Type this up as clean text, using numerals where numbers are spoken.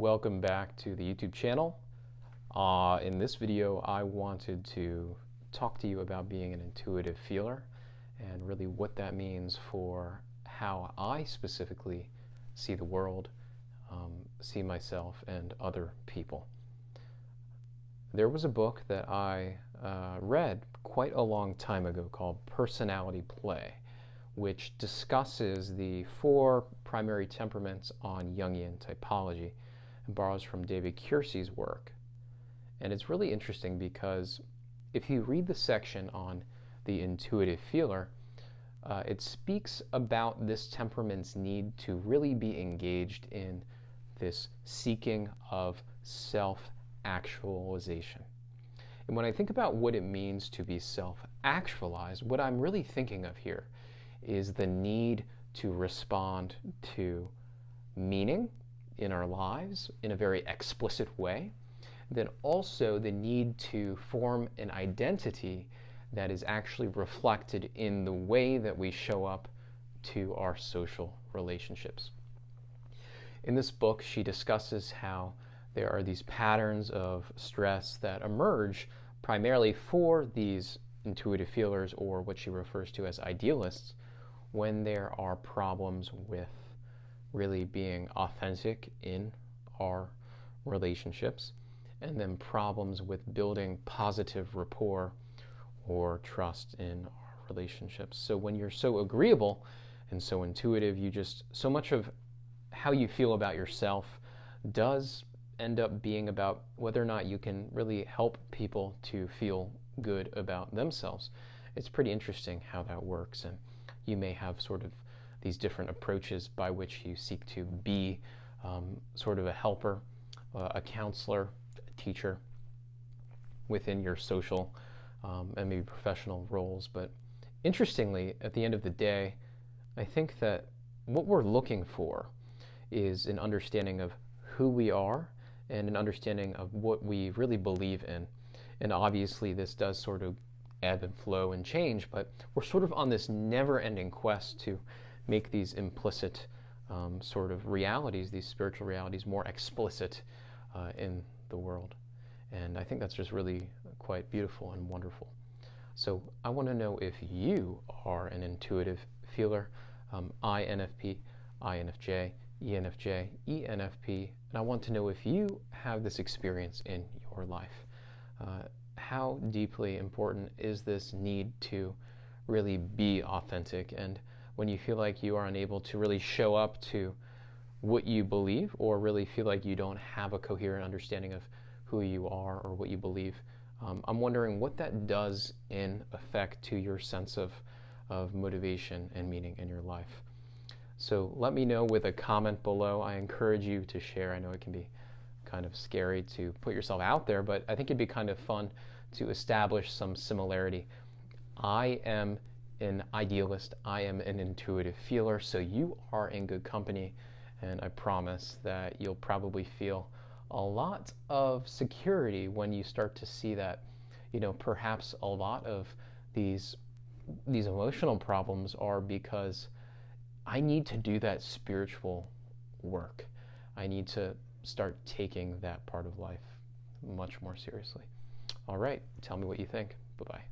Welcome back to the YouTube channel. In this video, I wanted to talk to you about being an intuitive feeler and really what that means for how I specifically see the world, see myself and other people. There was a book that I read quite a long time ago called Personality Play, which discusses the 4 primary temperaments on Jungian typology and borrows from David Keirsey's work. And it's really interesting because if you read the section on the intuitive feeler, it speaks about this temperament's need to really be engaged in this seeking of self-actualization. And when I think about what it means to be self-actualized, what I'm really thinking of here is the need to respond to meaning in our lives in a very explicit way, then also the need to form an identity that is actually reflected in the way that we show up to our social relationships. In this book, she discusses how there are these patterns of stress that emerge primarily for these intuitive feelers, or what she refers to as idealists, when there are problems with really being authentic in our relationships, and then problems with building positive rapport or trust in our relationships. So when you're so agreeable and so intuitive, so much of how you feel about yourself does end up being about whether or not you can really help people to feel good about themselves. It's pretty interesting how that works, and you may have sort of these different approaches by which you seek to be sort of a helper, a counselor, a teacher within your social and maybe professional roles. But interestingly, at the end of the day, I think that what we're looking for is an understanding of who we are and an understanding of what we really believe in. And obviously this does sort of ebb and flow and change, but we're sort of on this never-ending quest to make these implicit sort of realities, these spiritual realities, more explicit in the world. And I think that's just really quite beautiful and wonderful. So I want to know if you are an intuitive feeler, INFP, INFJ, ENFJ, ENFP, and I want to know if you have this experience in your life. How deeply important is this need to really be authentic, and when you feel like you are unable to really show up to what you believe, or really feel like you don't have a coherent understanding of who you are or what you believe, I'm wondering what that does in effect to your sense of motivation and meaning in your life. So let me know with a comment below. I encourage you to share. I know it can be kind of scary to put yourself out there, but I think it'd be kind of fun to establish some similarity. I am an idealist, I am an intuitive feeler, so you are in good company, and I promise that you'll probably feel a lot of security when you start to see that, perhaps a lot of these emotional problems are because I need to do that spiritual work. I need to start taking that part of life much more seriously. All right, tell me what you think. Bye-bye.